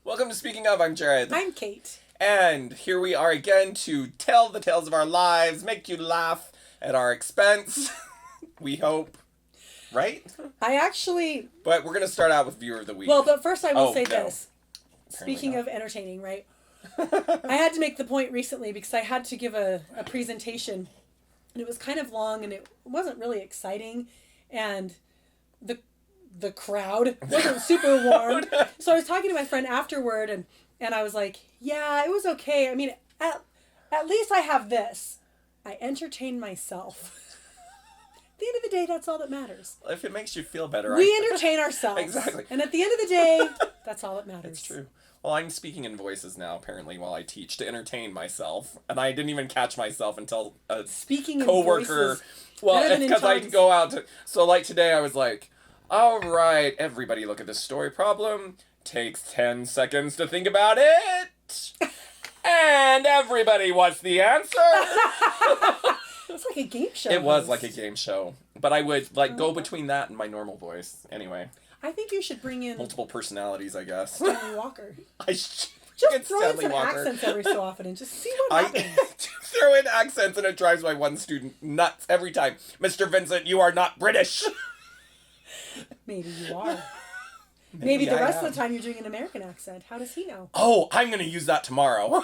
Welcome to Speaking Of, I'm Jared. I'm Kate. And here we are again to tell the tales of our lives, make you laugh at our expense. We hope. Right? But we're going to start out with Viewer of the Week. Well, but first I will say this. Apparently Speaking not. of entertaining, right? I had to make the point recently because I had to give a presentation. And it was kind of long and it wasn't really exciting. And the crowd wasn't super warm. So I was talking to my friend afterward and I was like, yeah, it was okay. I mean, at least I have this. I entertained myself. At the end of the day, that's all that matters. If it makes you feel better. We entertain ourselves. Exactly. And at the end of the day, that's all that matters. It's true. Well, I'm speaking in voices now, apparently, while I teach to entertain myself. And I didn't even catch myself until a speaking coworker. In voices, well, it's because I go out to... So, like, today I was like, all right, everybody look at this story problem. Takes 10 seconds to think about it. And everybody, what's the answer? It's like a game show. It was like a game show. But I would, go between that and my normal voice. Anyway. I think you should bring in... multiple personalities, I guess. Stanley Walker. Just throw in some accents every so often and just see what happens. Throw in accents and it drives my one student nuts every time. Mr. Vincent, you are not British. Maybe you are. Maybe the rest of the time you're doing an American accent. How does he know? Oh, I'm going to use that tomorrow.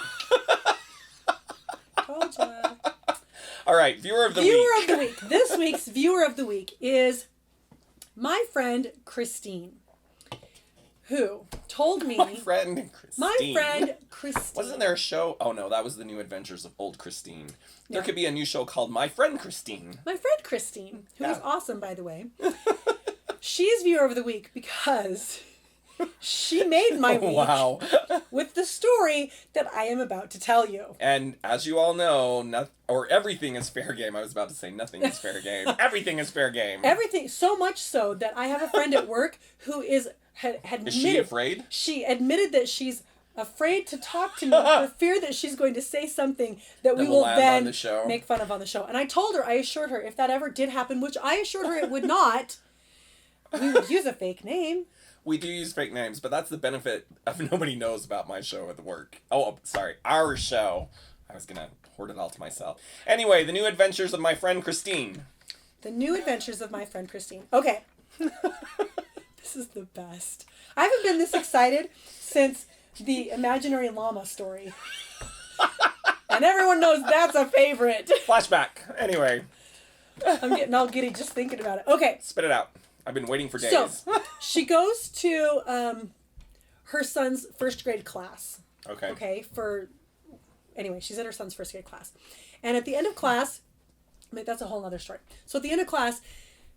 Told ya. All right, Viewer of the Week. Viewer of the Week. This week's Viewer of the Week is my friend Christine, who told me... My friend Christine. Wasn't there a show? Oh, no, that was The New Adventures of Old Christine. There could be a new show called My Friend Christine. My friend Christine, who is awesome, by the way. She's Viewer of the Week because she made my week with the story that I am about to tell you. And as you all know, everything is fair game. I was about to say nothing is fair game. Everything is fair game. Everything, so much so that I have a friend at work who had admitted... Is she afraid? She admitted that she's afraid to talk to me for fear that she's going to say something that we will then make fun of on the show. And I assured her, if that ever did happen, which I assured her it would not, we would use a fake name. We do use fake names, but that's the benefit of nobody knows about my show at work. Oh, sorry, our show. I was going to hoard it all to myself. Anyway, The New Adventures of My Friend Christine. The New Adventures of My Friend Christine. Okay. This is the best. I haven't been this excited since the imaginary llama story. And everyone knows that's a favorite. Flashback. Anyway. I'm getting all giddy just thinking about it. Okay. Spit it out. I've been waiting for days. So, she goes to her son's first grade class. Okay. Okay, anyway, she's in her son's first grade class. And at the end of class, that's a whole other story. So at the end of class,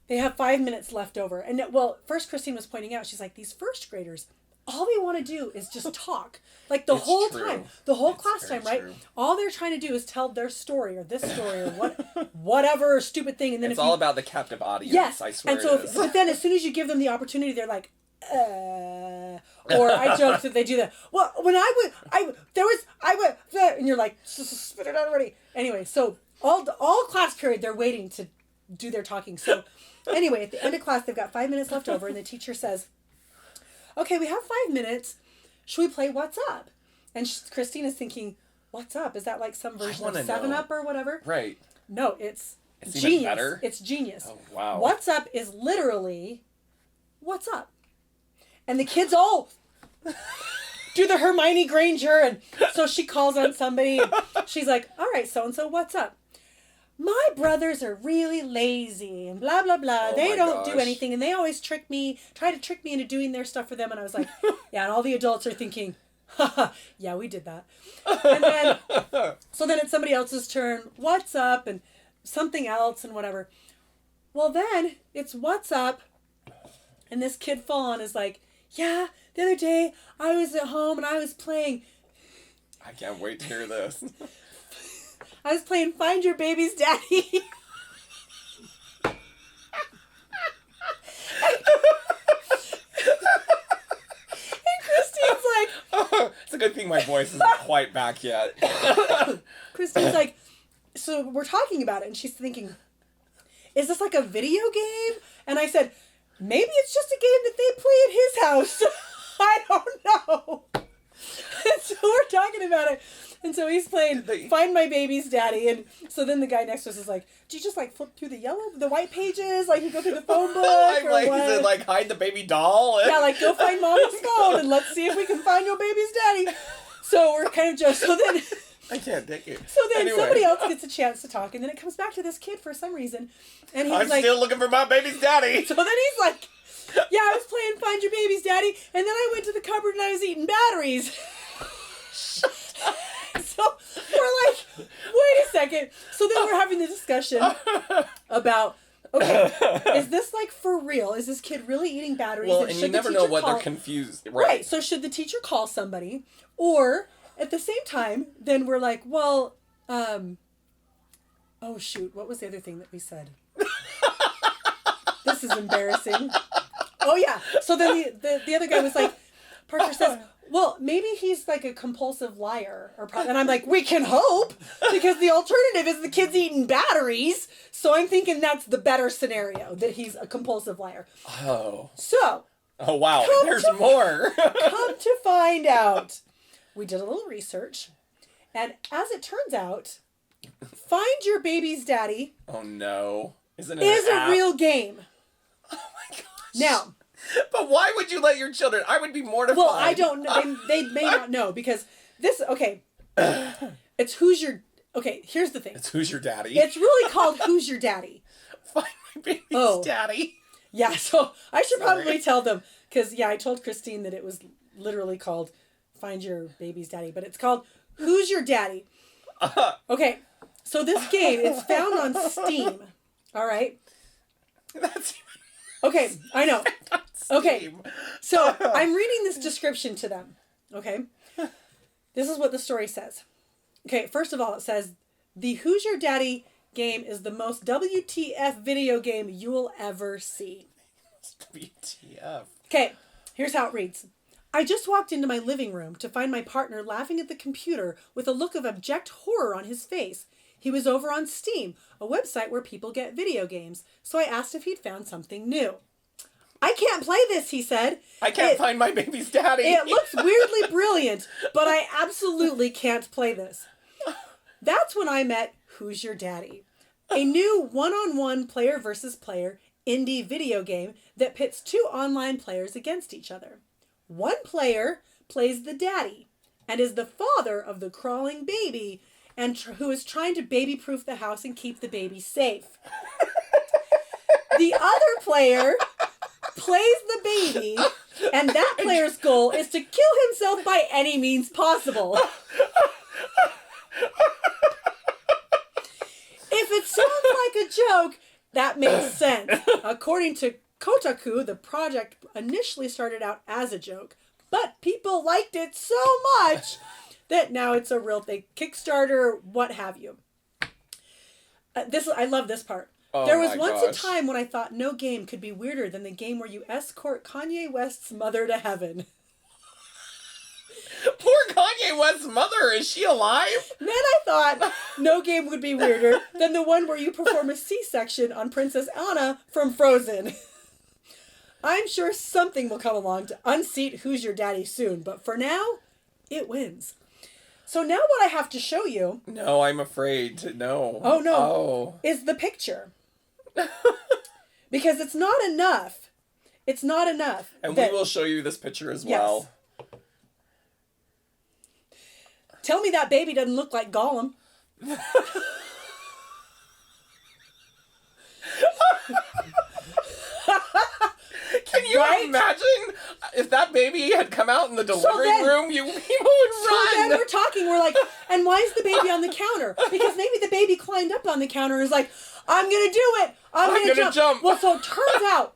they have 5 minutes left over. And first Christine was pointing out, she's like, these first graders, all they want to do is just talk. Like the whole time, the whole class time, right? True. All they're trying to do is tell their story or this story or whatever stupid thing. And then it's all about the captive audience. Yes. I swear. And so, but then as soon as you give them the opportunity, they're like, or I joke that they do that. Well, when I went, and you're like, spit it out already. Anyway, so all class period, they're waiting to do their talking. So anyway, at the end of class, they've got 5 minutes left over, and the teacher says, okay, we have 5 minutes. Should we play What's Up? And Christine is thinking, What's Up? Is that like some version of 7-Up or whatever? Right. No, it's genius. Even better? It's genius. Oh, wow. What's Up is literally, what's up? And the kids all do the Hermione Granger. And so she calls on somebody. And she's like, all right, so-and-so, what's up? My brothers are really lazy and blah, blah, blah. They don't do anything. And they always try to trick me into doing their stuff for them. And I was like, yeah, and all the adults are thinking, haha, yeah, we did that. And then, so then it's somebody else's turn. What's up? And something else and whatever. Well, then it's What's Up? And this kid full on is like, yeah, the other day I was at home and I was playing. I can't wait to hear this. I was playing Find Your Baby's Daddy. And Christine's like... It's a good thing my voice isn't quite back yet. Christine's like, so we're talking about it. And she's thinking, is this like a video game? And I said, maybe it's just a game that they play at his house. I don't know. talking about it. And so he's playing Find My Baby's Daddy. And so then the guy next to us is like, do you just like flip through the white pages? Like you go through the phone book? Like, or like, what? is it like hide the baby doll? Yeah, like go find Mama's phone and let's see if we can find your baby's daddy. So we're kind of just, so then... I can't take it. So then somebody else gets a chance to talk, and then it comes back to this kid for some reason. And he's I'm like... still looking for my baby's daddy. So then he's like, yeah, I was playing Find Your Baby's Daddy, and then I went to the cupboard and I was eating batteries. So we're like, wait a second. So then we're having the discussion about, okay, is this like for real? Is this kid really eating batteries? Well, and you never know what they're confused. Right. So should the teacher call somebody? Or at the same time, then we're like, well, oh shoot, what was the other thing that we said? This is embarrassing. Oh yeah. So then the other guy was like, Parker says, well, maybe he's like a compulsive liar, and I'm like, we can hope, because the alternative is the kid's eating batteries. So I'm thinking that's the better scenario, that he's a compulsive liar. Oh. So. Oh wow, there's more. Come to find out, we did a little research, and as it turns out, Find Your Baby's Daddy. Oh no. Is a real game. Oh my gosh. Now. But why would you let your children? I would be mortified. Well, I don't know. They may not know, because this, okay. It's Who's Your, okay, here's the thing. It's Who's Your Daddy. It's really called Who's Your Daddy. Find My Baby's Daddy. Yeah, so I should probably tell them, because, yeah, I told Christine that it was literally called Find Your Baby's Daddy, but it's called Who's Your Daddy. Okay, so this game, it's found on Steam, all right? That's okay, I know. Okay, so I'm reading this description to them, okay? This is what the story says. Okay, first of all, it says, the Who's Your Daddy game is the most WTF video game you'll ever see. WTF. Okay, here's how it reads. I just walked into my living room to find my partner laughing at the computer with a look of abject horror on his face. He was over on Steam, a website where people get video games, so I asked if he'd found something new. I can't play this, he said. I can't find my baby's daddy. It looks weirdly brilliant, but I absolutely can't play this. That's when I met Who's Your Daddy? A new one-on-one player versus player indie video game that pits two online players against each other. One player plays the daddy and is the father of the crawling baby and who is trying to baby-proof the house and keep the baby safe. The other player plays the baby, and that player's goal is to kill himself by any means possible. If it sounds like a joke, that makes sense. According to Kotaku, the project initially started out as a joke, but people liked it so much that now it's a real thing. Kickstarter, what have you. I love this part. Oh, there was once a time when I thought no game could be weirder than the game where you escort Kanye West's mother to heaven. Poor Kanye West's mother. Is she alive? Then I thought no game would be weirder than the one where you perform a C-section on Princess Anna from Frozen. I'm sure something will come along to unseat Who's Your Daddy soon, but for now, it wins. So now what I have to show you... No, I'm afraid to know. Oh, no. Oh. Is the picture. Because it's not enough. It's not enough. And we will show you this picture as well. Tell me that baby doesn't look like Gollum. Can you imagine if that baby had come out in the delivery room? People would run. So then we're talking. We're like, and why is the baby on the counter? Because maybe the baby climbed up on the counter and is like, I'm gonna do it. I'm gonna jump. Well, so it turns out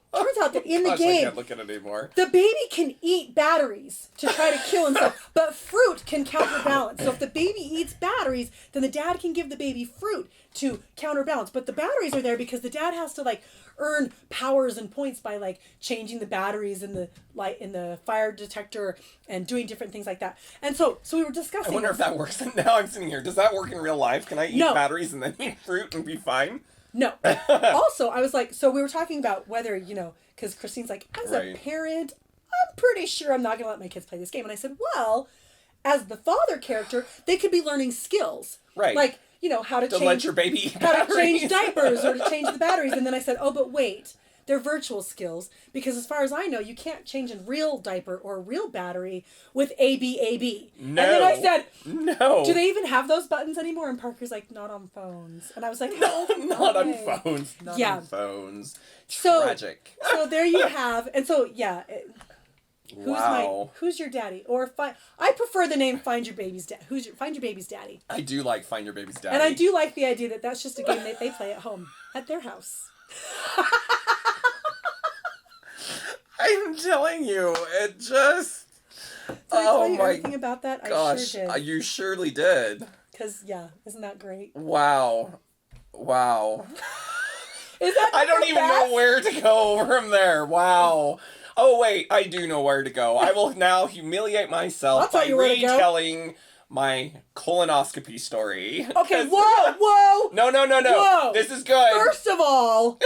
that in the game, I can't look at it anymore. The baby can eat batteries to try to kill himself, but fruit can counterbalance. So if the baby eats batteries, then the dad can give the baby fruit to counterbalance. But the batteries are there because the dad has to like earn powers and points by like changing the batteries in the fire detector and doing different things like that. And so we were discussing. I wonder if that works. Now I'm sitting here. Does that work in real life? Can I eat batteries and then eat fruit and be fine? No. Also, I was like, so we were talking about whether, because Christine's like, as a parent, I'm pretty sure I'm not going to let my kids play this game. And I said, well, as the father character, they could be learning skills. Right. Like, how to Don't change... let your baby eat how to batteries. change diapers or to change the batteries. And then I said, oh, but wait. They're virtual skills. Because as far as I know, you can't change a real diaper or a real battery with ABAB. No. And then I said, no. do they even have those buttons anymore? And Parker's like, not on phones. And I was like, No, not on okay. phones. Not Yeah. on phones. So, Tragic. So there you have... And so, yeah... Wow. Who's your daddy? Or I prefer the name Find Your Baby's Dad. Find Your Baby's Daddy. I do like Find Your Baby's Daddy. And I do like the idea that that's just a game that they play at home, at their house. I'm telling you, it just... Did I tell you everything about that? Gosh, I sure did. you surely did. Because, isn't that great? Wow. Is that I don't even know where to go from there. Wow. Oh, wait, I do know where to go. I will now humiliate myself I'll tell by you where to go. retelling my colonoscopy story. Okay, whoa! No. Whoa. This is good. First of all,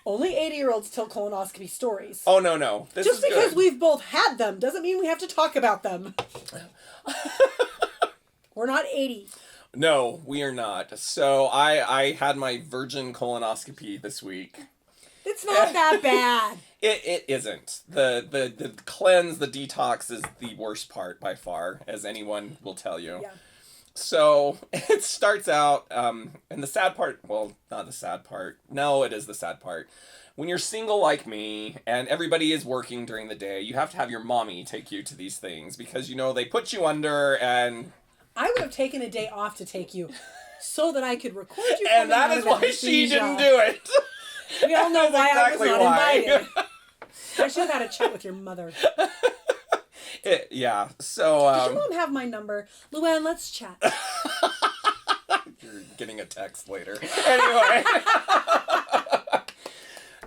only 80-year-olds tell colonoscopy stories. Oh, no. This Just is because good. we've both had them doesn't mean we have to talk about them. We're not 80. No, we are not. So I had my virgin colonoscopy this week. It's not that bad. It isn't. The cleanse, the detox is the worst part by far, as anyone will tell you. Yeah. So it starts out, and the sad part, well, not the sad part. No, it is the sad part. When you're single like me and everybody is working during the day, you have to have your mommy take you to these things because, they put you under and... I would have taken a day off to take you so that I could record you. And that is why she didn't do it. We all know why exactly I was not why. invited. I should have had a chat with your mother. Yeah, so... Does your mom have my number? Luann, let's chat. You're getting a text later. Anyway.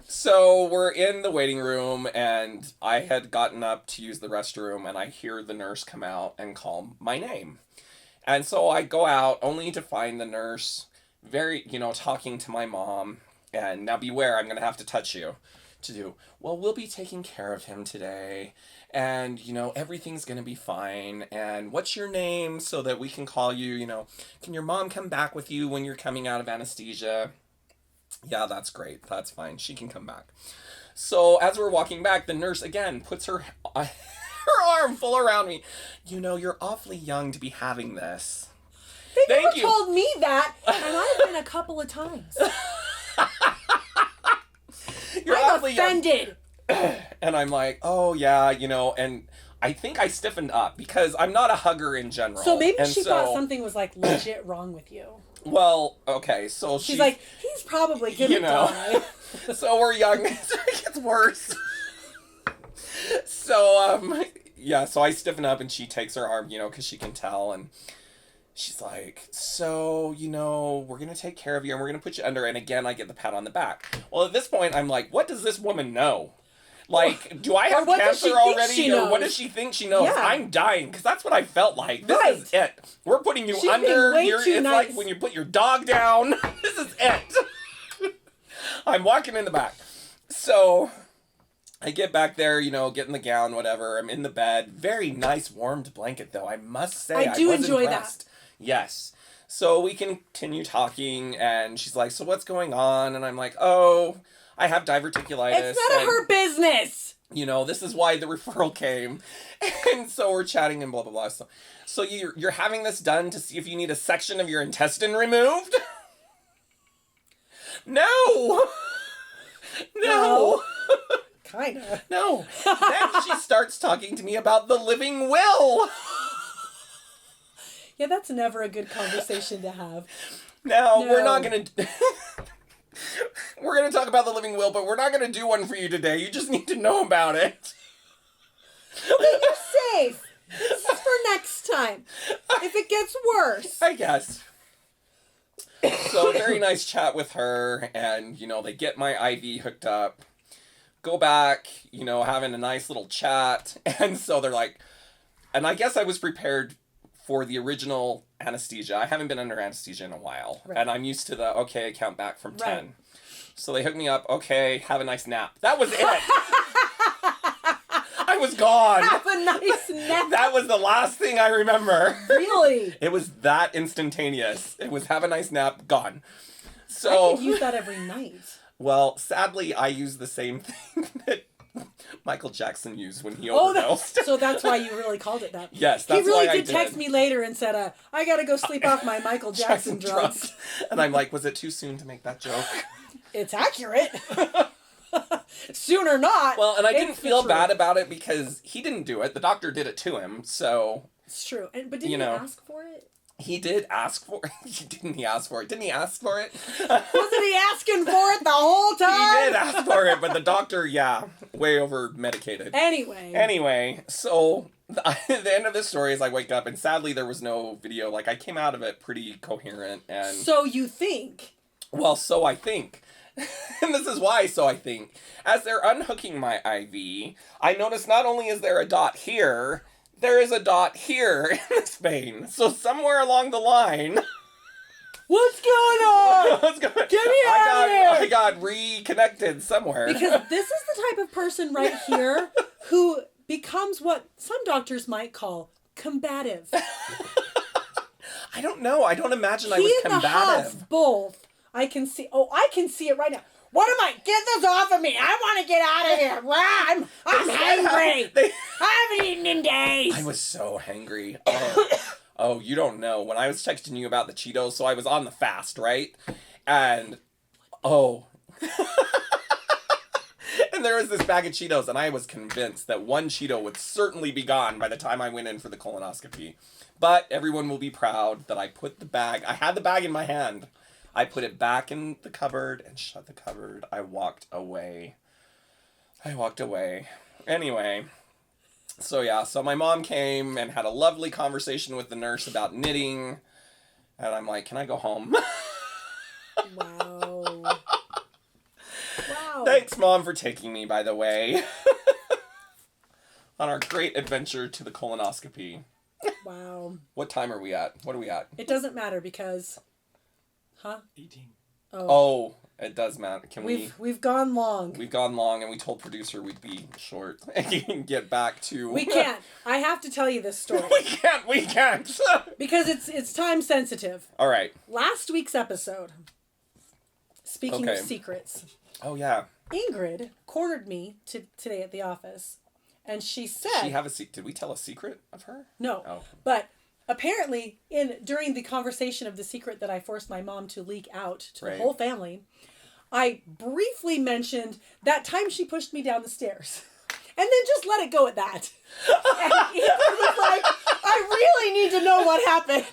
So we're in the waiting room, and I had gotten up to use the restroom, and I hear the nurse come out and call my name. And so I go out, only to find the nurse very, talking to my mom. And now beware, I'm going to have to touch you. To do, well, we'll be taking care of him today. And, everything's going to be fine. And what's your name so that we can call you, can your mom come back with you when you're coming out of anesthesia? Yeah, that's great. That's fine. She can come back. So as we're walking back, the nurse again puts her arm full around me. You're awfully young to be having this. They never told me that, and I've been a couple of times. I'm offended. And I'm like, oh yeah, and I think I stiffened up because I'm not a hugger in general. So maybe she thought something was like legit wrong with you. Well, okay, so she's like, he's probably gonna die. So we're young. It gets worse. So so I stiffen up and she takes her arm, because she can tell, and she's like, so, we're going to take care of you and we're going to put you under. And again, I get the pat on the back. Well, at this point, I'm like, what does this woman know? Like, do I have cancer already? Or what does she think she knows? Yeah. I'm dying, because that's what I felt like. This is it. We're putting you under. It's like when you put your dog down. This is it. I'm walking in the back. So I get back there, get in the gown, whatever. I'm in the bed. Very nice warmed blanket, though. I must say, I do enjoy that. Yes. So we continue talking, and she's like, so what's going on? And I'm like, oh, I have diverticulitis. It's none of her business. This is why the referral came. And so we're chatting and blah, blah, blah. So you're having this done to see if you need a section of your intestine removed? No. Kinda. No. Then she starts talking to me about the living will. Yeah, that's never a good conversation to have. Now, we're not going to... We're going to talk about the living will, but we're not going to do one for you today. You just need to know about it. Okay, you're safe. This is for next time. If it gets worse. I guess. So, very nice chat with her, and, they get my IV hooked up. Go back, having a nice little chat. And so they're like... And I guess I was prepared for the original anesthesia. I haven't been under anesthesia in a while. Right. And I'm used to the, okay, count back from 10. Right. So they hooked me up, okay, have a nice nap. That was it. I I was gone. Have a nice nap. That was the last thing I remember. Really? It was that instantaneous. It was have a nice nap, gone. I So, could use that every night. well, sadly, I use the same thing that Michael Jackson used when he Oh, overdosed. so that's why you really called it that. Yes, that's he really why I did text me later and said, I gotta go sleep off my Michael Jackson drugs. And I'm like, was it too soon to make that joke? It's accurate. Soon or not. Well, and I didn't it's feel true. bad about it because he didn't do it. The doctor did it to him, so It's true. But didn't you know. you ask for it? he did ask for it. Didn't he ask for it? Didn't he ask for it? Wasn't he asking for it the whole He time? did ask for it, but the doctor, yeah, way over medicated. Anyway, So the end of this story is I wake up and sadly there was no video. Like I came out of it pretty coherent and so you think. well, so I think. And this is why, so I think. As they're unhooking my IV, I notice not only is there a dot here, there is a dot here in this vein. So somewhere along the line, What's going on? what's going? Get me out of here! I got reconnected somewhere. Because this is the type of person right here who becomes what some doctors might call combative. I don't know. I don't imagine I He was and the combative. Huff both. I can see it right now. What am I? Get this off of me! I want to get out of here. Wow, I'm hungry. I haven't eaten in days. I was so hangry. Oh, you don't know. When I was texting you about the Cheetos, so I was on the fast, right? And, and there was this bag of Cheetos, and I was convinced that one Cheeto would certainly be gone by the time I went in for the colonoscopy. But everyone will be proud that I put the bag, I had the bag in my hand. I put it back in the cupboard and shut the cupboard. I walked away. Anyway, so my mom came and had a lovely conversation with the nurse about knitting. And I'm like, can I go home? Wow. Thanks, Mom, for taking me, by the way. On our great adventure to the colonoscopy. Wow. What time are we at? What are we at? It doesn't matter because, 18. Oh, it does matter. We've gone long. We've gone long, and we told producer we'd be short and get back to. We can't. I have to tell you this story We can't. because it's time sensitive. All right. Last week's episode. Speaking of Okay. secrets, Oh yeah. Ingrid cornered me today at the office, and she said, She have a Did we tell a secret of her? "No, Oh. but." Apparently, during the conversation of the secret that I forced my mom to leak out to Right. the whole family, I briefly mentioned that time she pushed me down the stairs. And then just let it go at that. And Ingrid was like, I really need to know what happened.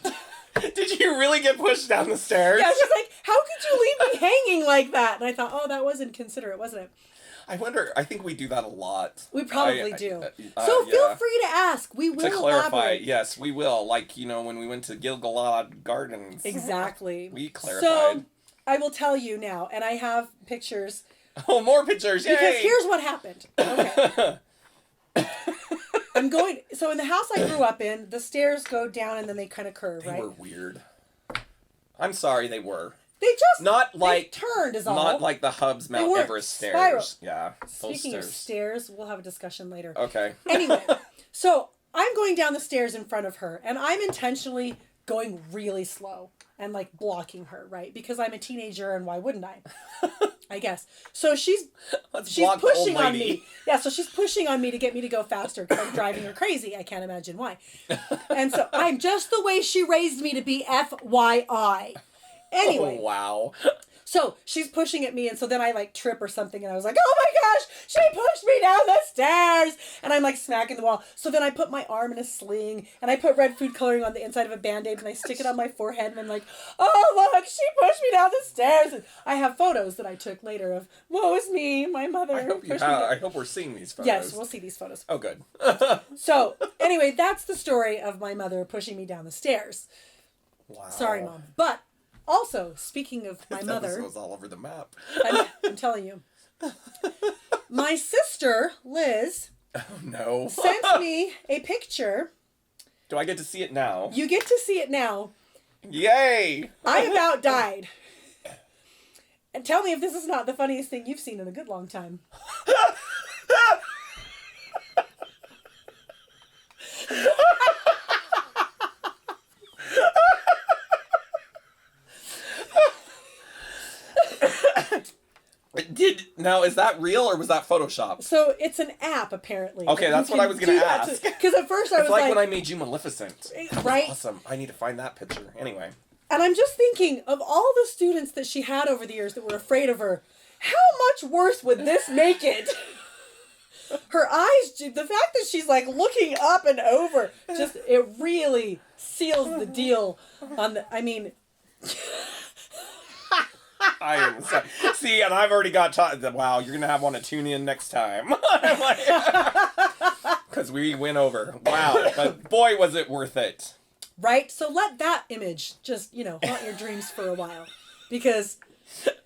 Did you really get pushed down the stairs? Yeah, she's like, how could you leave me hanging like that? And I thought, oh, that was inconsiderate, wasn't it? I wonder. I think we do that a lot. We probably do. So So feel free to ask. We will To clarify, elaborate. yes, we will. Like, when we went to Gilgalad Gardens. Exactly. We clarified. So I will tell you now, and I have pictures. Oh, more pictures! Yay! Because here's what happened. Okay. So in the house I grew up in, the stairs go down and then they kind of curve, They right? were weird. I'm sorry, they were. They just Not like turned is all. Not like the Hubs Mount weren't Everest stairs. spiral. Yeah, those Speaking of stairs. stairs, we'll have a discussion later. Okay. Anyway, so I'm going down the stairs in front of her, and I'm intentionally going really slow and like blocking her, right? Because I'm a teenager, and why wouldn't I? I guess. So she's block the old pushing on lady. me. Yeah, so she's pushing on me to get me to go faster because I'm driving her crazy. I can't imagine why. And so I'm just the way she raised me to be, FYI. Anyway. Oh, wow. So she's pushing at me, and so then I like trip or something, and I was like, oh my gosh, she pushed me down the stairs, and I'm like smacking the wall. So then I put my arm in a sling, and I put red food coloring on the inside of a Band-Aid, and I stick it on my forehead, and I'm like, oh look, she pushed me down the stairs. And I have photos that I took later of, woe is me, my mother pushed me down. I hope we're seeing these photos. Yes, we'll see these photos. Oh, good. So anyway, that's the story of my mother pushing me down the stairs. Wow. Sorry, Mom. But also, speaking of my mother... This was all over the map. I'm telling you. My sister, Liz, Oh, no. sent me a picture. Do I get to see it now? You get to see it now. Yay! I about died. And tell me if this is not the funniest thing you've seen in a good long time. Now, is that real or was that Photoshop? So it's an app, apparently. Okay, that's what I was going to ask. Because at first I was It's like when I made you Maleficent. right? Awesome. I need to find that picture. Anyway. And I'm just thinking of all the students that she had over the years that were afraid of her. How much worse would this make it? Her eyes, the fact that she's like looking up and over, just, it really seals the deal on the, I mean... I am sorry. See, and I've already got taught that, wow, you're going to want to tune in next time. Because we went over. Wow. But boy, was it worth it. Right? So let that image just, haunt your dreams for a while. Because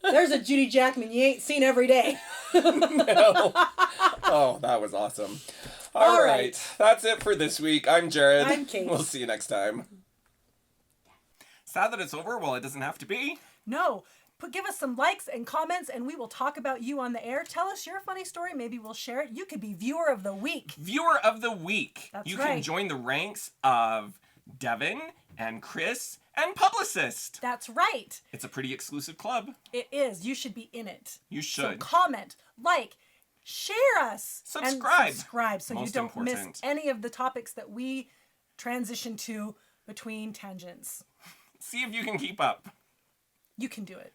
there's a Judy Jackman you ain't seen every day. No. Oh, that was awesome. All right. That's it for this week. I'm Jared. I'm Kate. We'll see you next time. Sad that it's over? Well, it doesn't have to be. No. Give us some likes and comments, and we will talk about you on the air. Tell us your funny story. Maybe we'll share it. You could be Viewer of the Week. Viewer of the Week. That's you right. can join the ranks of Devin and Chris and Publicist. That's right. It's a pretty exclusive club. It is. You should be in it. You should. So comment, like, share us. Subscribe. And subscribe so Most you don't miss important. any of the topics that we transition to between tangents. See if you can keep up. You can do it.